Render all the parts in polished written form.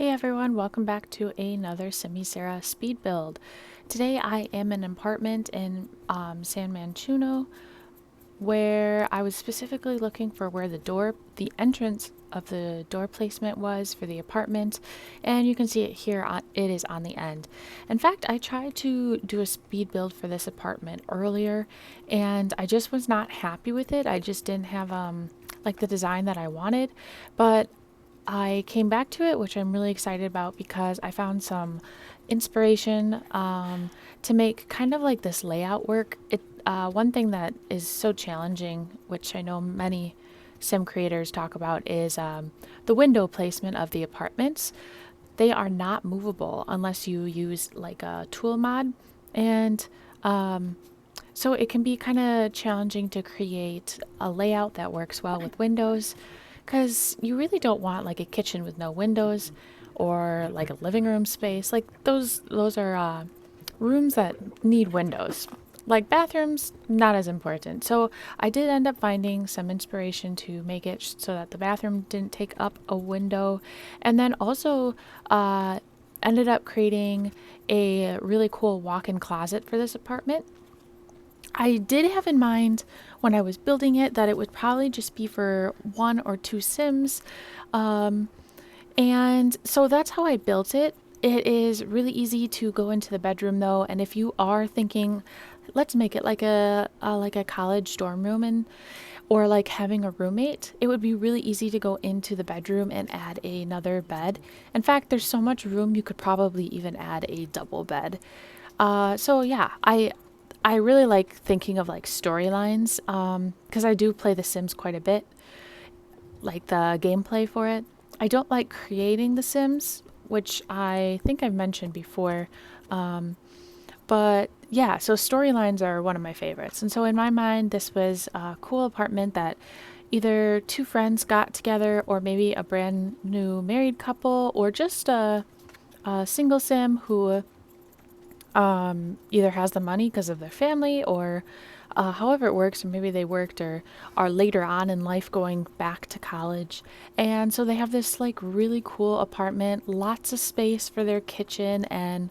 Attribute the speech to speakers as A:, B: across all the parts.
A: Hey everyone, welcome back to another Semi-Sarah speed build. Today I am in an apartment in San Manchuno where I was specifically looking for where the entrance of the door placement was for the apartment, and you can see it here, it is on the end. In fact, I tried to do a speed build for this apartment earlier and I just was not happy with it. I just didn't have like the design that I wanted, but I came back to it, which I'm really excited about because I found some inspiration to make kind of like this layout work. One thing that is so challenging, which I know many sim creators talk about, is the window placement of the apartments. They are not movable unless you use like a tool mod, and so it can be kind of challenging to create a layout that works well with windows, because you really don't want like a kitchen with no windows or like a living room space. Like those are rooms that need windows. Like bathrooms, not as important. So I did end up finding some inspiration to make it so that the bathroom didn't take up a window, and then also ended up creating a really cool walk-in closet for this apartment. I did have in mind when I was building it that it would probably just be for one or two Sims. And so that's how I built it. It is really easy to go into the bedroom though, and if you are thinking, let's make it like a college dorm room, and or like having a roommate, it would be really easy to go into the bedroom and add another bed. In fact, there's so much room you could probably even add a double bed. So yeah, I really like thinking of like storylines because I do play The Sims quite a bit, like the gameplay for it. I don't like creating The Sims, which I think I've mentioned before. But yeah, so storylines are one of my favorites. And so in my mind, this was a cool apartment that either two friends got together, or maybe a brand new married couple, or just a single sim who either has the money because of their family, or however it works, or maybe they worked or are later on in life going back to college. And so they have this like really cool apartment, lots of space for their kitchen and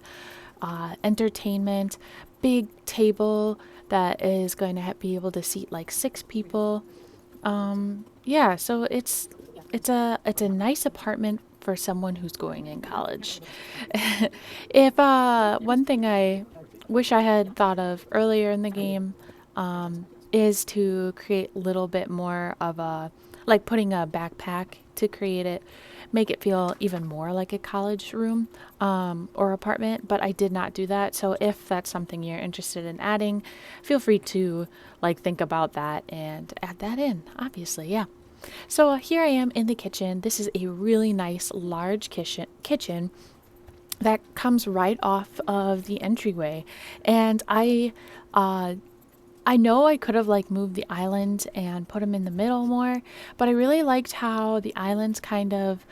A: entertainment, big table that is going to be able to seat like six people. Yeah, so it's a nice apartment for someone who's going in college. If one thing I wish I had thought of earlier in the game is to create a little bit more of a, like putting a backpack to create it, make it feel even more like a college room or apartment, but I did not do that. So if that's something you're interested in adding, feel free to like think about that and add that in, obviously. Yeah. So here I am in the kitchen. This is a really nice large kitchen that comes right off of the entryway, and I know I could have like moved the island and put them in the middle more, but I really liked how the islands kind of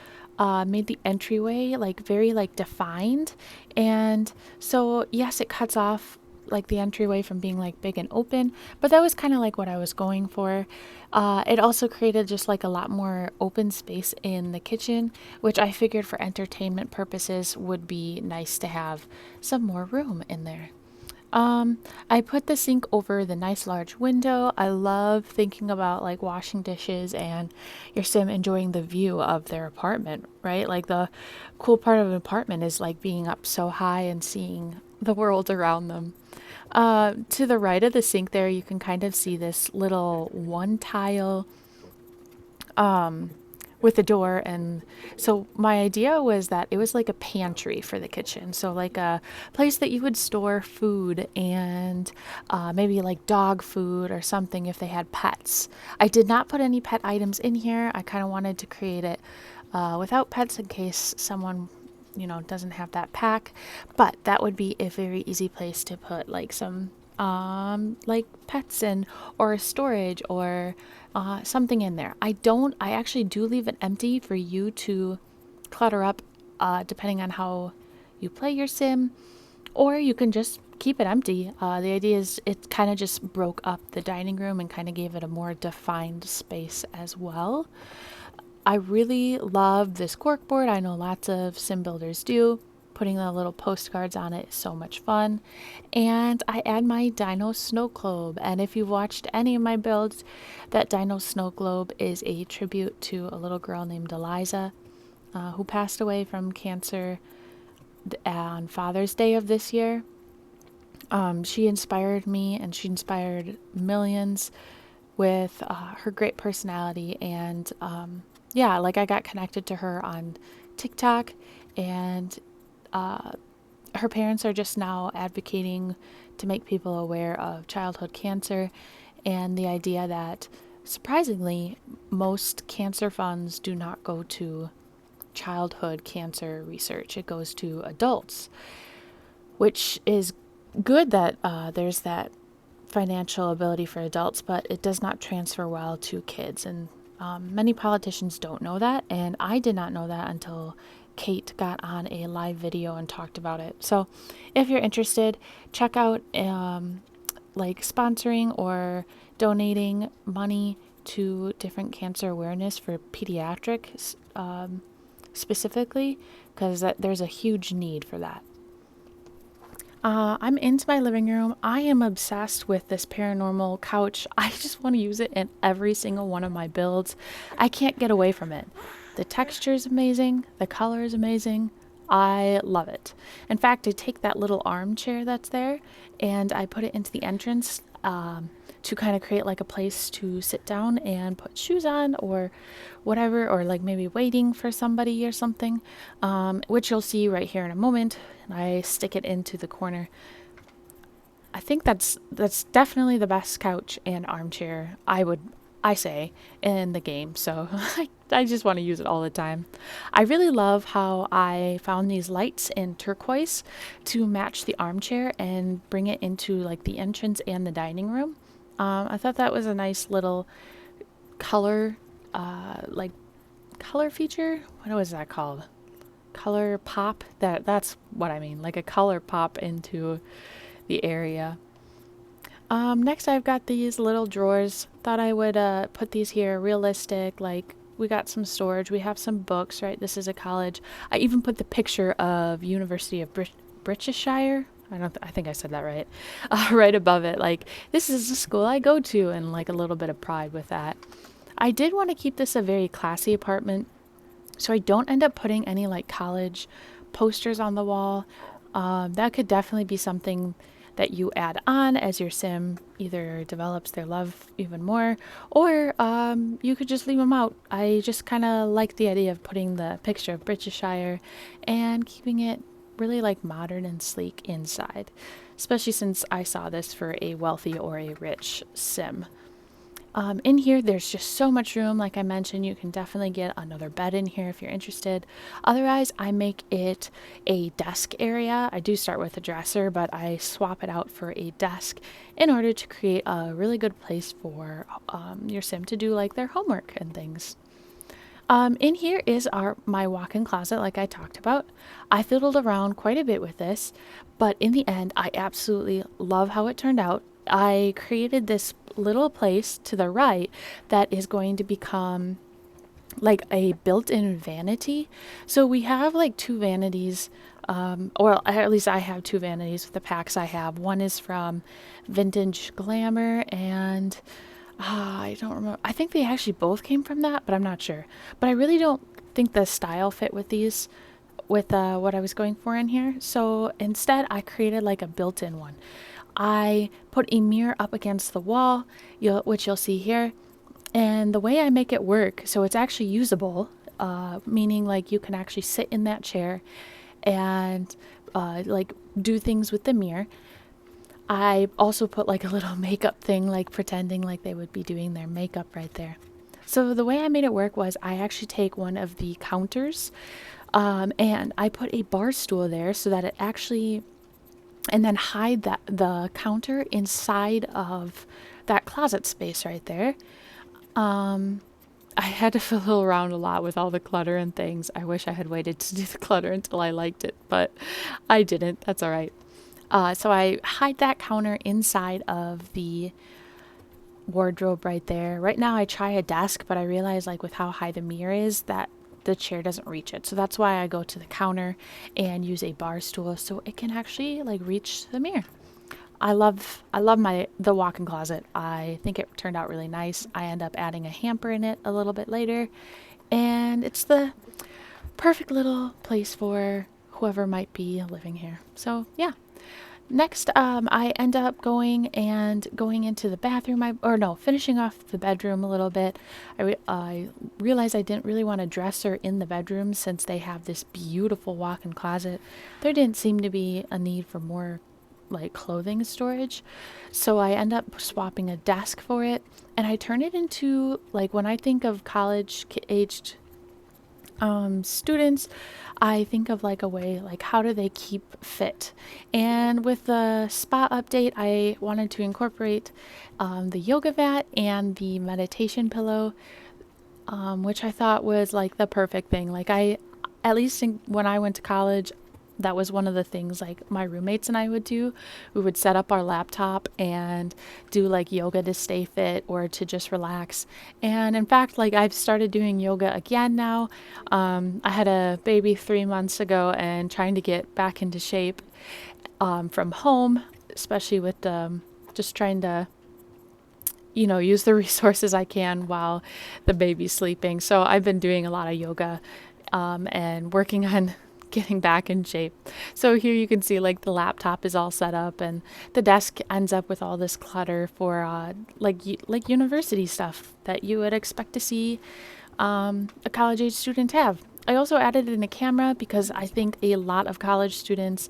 A: made the entryway like very like defined. And so yes, it cuts off like the entryway from being like big and open, but that was kind of like what I was going for. It also created just like a lot more open space in the kitchen, which I figured for entertainment purposes would be nice to have some more room in there. I put the sink over the nice large window. I love thinking about like washing dishes and your sim enjoying the view of their apartment, right? Like the cool part of an apartment is like being up so high and seeing the world around them. To the right of the sink there, you can kind of see this little one tile with the door. And so my idea was that it was like a pantry for the kitchen, so like a place that you would store food and maybe like dog food or something if they had pets. I did not put any pet items in here. I kind of wanted to create it without pets in case someone doesn't have that pack, but that would be a very easy place to put like some like pets in, or storage, or something in there. I actually do leave it empty for you to clutter up depending on how you play your sim, or you can just keep it empty. The idea is it kind of just broke up the dining room and kind of gave it a more defined space as well. I really love this corkboard. I know lots of sim builders do. Putting the little postcards on it is so much fun. And I add my Dino Snow Globe. And if you've watched any of my builds, that Dino Snow Globe is a tribute to a little girl named Eliza, who passed away from cancer on Father's Day of this year. She inspired me and she inspired millions with her great personality. And yeah, like I got connected to her on TikTok, and her parents are just now advocating to make people aware of childhood cancer and the idea that, surprisingly, most cancer funds do not go to childhood cancer research. It goes to adults, which is good that there's that financial ability for adults, but it does not transfer well to kids. And many politicians don't know that, and I did not know that until Kate got on a live video and talked about it. So if you're interested, check out like sponsoring or donating money to different cancer awareness for pediatrics specifically, because there's a huge need for that. I'm into my living room. I am obsessed with this paranormal couch. I just want to use it in every single one of my builds. I can't get away from it. The texture is amazing. The color is amazing. I love it. In fact, I take that little armchair that's there and I put it into the entrance to kind of create like a place to sit down and put shoes on or whatever, or like maybe waiting for somebody or something, which you'll see right here in a moment. And I stick it into the corner. I think that's definitely the best couch and armchair I say in the game. So I just want to use it all the time. I really love how I found these lights in turquoise to match the armchair and bring it into like the entrance and the dining room. I thought that was a nice little color, color feature. What was that called? Color pop. That's what I mean. Like a color pop into the area. Next I've got these little drawers. Thought I would put these here realistic, like we got some storage. We have some books, right? This is a college. I even put the picture of University of Britisshire. I think I said that right. Right above it. Like, this is the school I go to, and like a little bit of pride with that. I did want to keep this a very classy apartment, so I don't end up putting any like college posters on the wall. That could definitely be something that you add on as your sim either develops their love even more, or you could just leave them out. I just kind of like the idea of putting the picture of Britisshire and keeping it really like modern and sleek inside, especially since I saw this for a wealthy or a rich sim. In here, there's just so much room. Like I mentioned, you can definitely get another bed in here if you're interested. Otherwise, I make it a desk area. I do start with a dresser, but I swap it out for a desk in order to create a really good place for your sim to do like their homework and things. In here is my walk-in closet, like I talked about. I fiddled around quite a bit with this, but in the end, I absolutely love how it turned out. I created this little place to the right that is going to become like a built-in vanity. So we have like two vanities, or at least I have two vanities with the packs I have. One is from Vintage Glamour, and I don't remember. I think they actually both came from that, but I'm not sure. But I really don't think the style fit with these, with what I was going for in here. So instead, I created like a built-in one. I put a mirror up against the wall, which you'll see here. And the way I make it work, so it's actually usable, meaning like you can actually sit in that chair and like do things with the mirror. I also put like a little makeup thing, like pretending like they would be doing their makeup right there. So the way I made it work was I actually take one of the counters and I put a bar stool there so that it actually, and then hide the counter inside of that closet space right there. I had to fiddle around a lot with all the clutter and things. I wish I had waited to do the clutter until I liked it, but I didn't. That's all right. So I hide that counter inside of the wardrobe right there. Right now I try a desk, but I realize like with how high the mirror is that the chair doesn't reach it. So that's why I go to the counter and use a bar stool so it can actually like reach the mirror. I love my the walk-in closet. I think it turned out really nice. I end up adding a hamper in it a little bit later, and it's the perfect little place for whoever might be living here. So, yeah. Next, I end up going into the bathroom. Finishing off the bedroom a little bit. I realized I didn't really want a dresser in the bedroom since they have this beautiful walk-in closet. There didn't seem to be a need for more like clothing storage, so I end up swapping a desk for it, and I turn it into like when I think of college aged students, I think of like a way like how do they keep fit. And with the spa update, I wanted to incorporate the yoga mat and the meditation pillow, which I thought was like the perfect thing. Like at least when I went to college, that was one of the things like my roommates and I would do. We would set up our laptop and do like yoga to stay fit or to just relax. And in fact, like I've started doing yoga again now. I had a baby 3 months ago and trying to get back into shape from home, especially with just trying to use the resources I can while the baby's sleeping. So I've been doing a lot of yoga and working on getting back in shape. So here you can see like the laptop is all set up and the desk ends up with all this clutter for like university stuff that you would expect to see a college age student have. I also added in a camera because I think a lot of college students,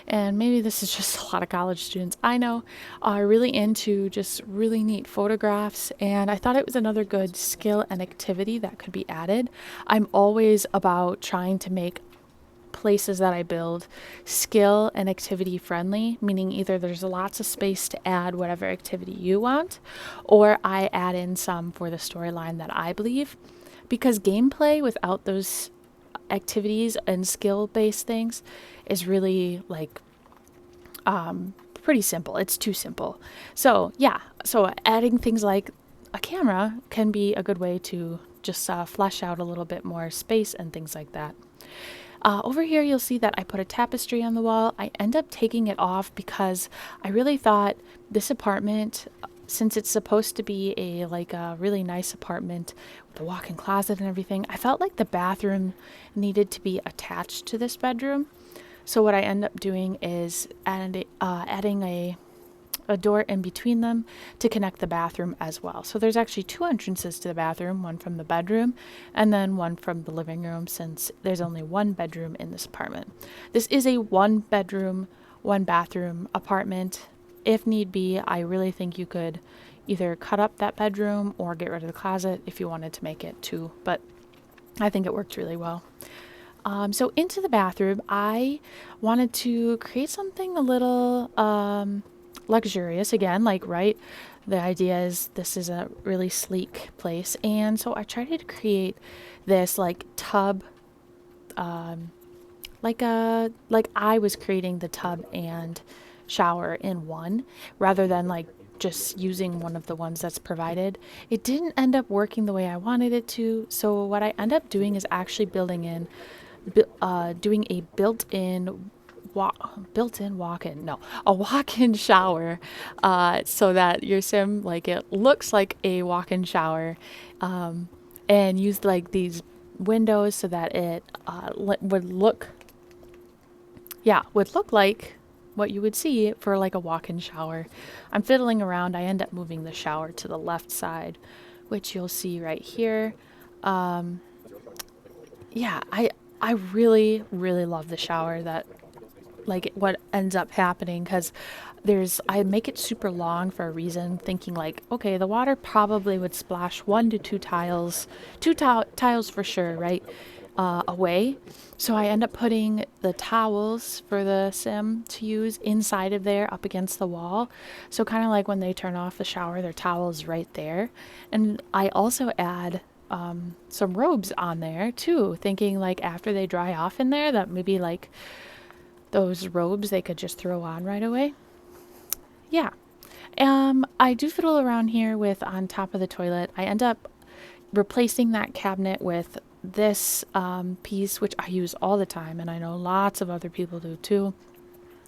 A: and maybe this is just a lot of college students I know, are really into just really neat photographs. And I thought it was another good skill and activity that could be added. I'm always about trying to make places that I build skill and activity friendly, meaning either there's lots of space to add whatever activity you want, or I add in some for the storyline that I believe. Because gameplay without those activities and skill based things is really like pretty simple. It's too simple. So, yeah, so adding things like a camera can be a good way to just flesh out a little bit more space and things like that. Over here, you'll see that I put a tapestry on the wall. I end up taking it off because I really thought this apartment, since it's supposed to be a really nice apartment with a walk-in closet and everything, I felt like the bathroom needed to be attached to this bedroom. So what I end up doing is adding a door in between them to connect the bathroom as well. So there's actually two entrances to the bathroom, one from the bedroom and then one from the living room, since there's only one bedroom in this apartment. This is a one bedroom, one bathroom apartment. If need be, I really think you could either cut up that bedroom or get rid of the closet if you wanted to make it two, but I think it worked really well. So into the bathroom, I wanted to create something a little luxurious again, right? The idea is this is a really sleek place, and so I tried to create this like tub, like I was creating the tub and shower in one rather than like just using one of the ones that's provided. It didn't end up working the way I wanted it to, so what I end up doing is actually doing a built-in walk-in shower, so that your sim like it looks like a walk-in shower, and used like these windows so that it would look like what you would see for like a walk-in shower. I'm fiddling around. I end up moving the shower to the left side, which you'll see right here. Yeah, I really, really love the shower, that like what ends up happening, because I make it super long for a reason, thinking like, okay, the water probably would splash 1 to 2 tiles, tiles for sure, right, away. So I end up putting the towels for the sim to use inside of there up against the wall. So kind of like when they turn off the shower, their towel's right there. And I also add some robes on there too, thinking like after they dry off in there that maybe like those robes they could just throw on right away. Yeah. I do fiddle around here with on top of the toilet. I end up replacing that cabinet with this piece, which I use all the time, and I know lots of other people do too.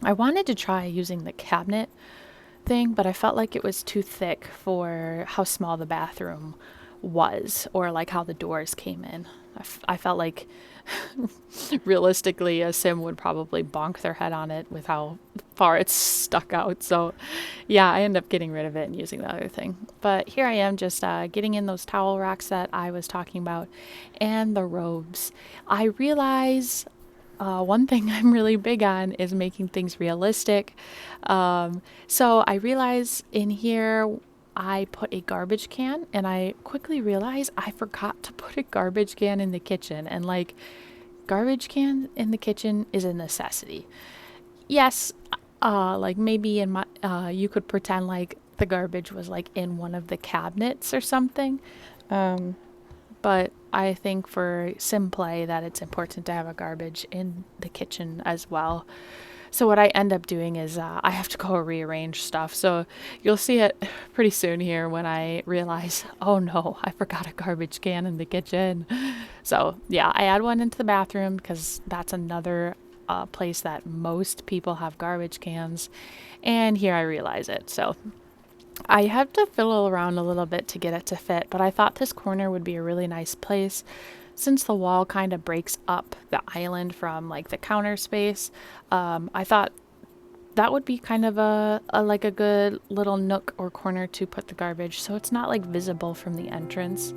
A: I wanted to try using the cabinet thing, but I felt like it was too thick for how small the bathroom was, or like how the doors came in. I felt like realistically a sim would probably bonk their head on it with how far it's stuck out. So yeah, I end up getting rid of it and using the other thing. But here I am just getting in those towel racks that I was talking about and the robes. I realize one thing I'm really big on is making things realistic. So I realize in here I put a garbage can, and I quickly realized I forgot to put a garbage can in the kitchen. And like, garbage can in the kitchen is a necessity. Yes, like maybe in my, you could pretend like the garbage was like in one of the cabinets or something. But I think for sim play that it's important to have a garbage in the kitchen as well. So what I end up doing is I have to go rearrange stuff. So you'll see it pretty soon here when I realize, oh no, I forgot a garbage can in the kitchen. So yeah, I add one into the bathroom because that's another place that most people have garbage cans. And here I realize it. So I have to fiddle around a little bit to get it to fit, but I thought this corner would be a really nice place since the wall kind of breaks up the island from like the counter space. I thought that would be kind of a like a good little nook or corner to put the garbage so it's not like visible from the entrance.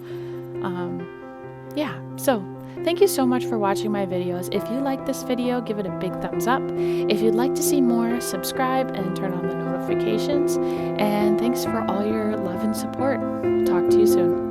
A: Yeah, so thank you so much for watching my videos. If you like this video, give it a big thumbs up. If you'd like to see more, subscribe and turn on the notifications. And thanks for all your love and support. Talk to you soon.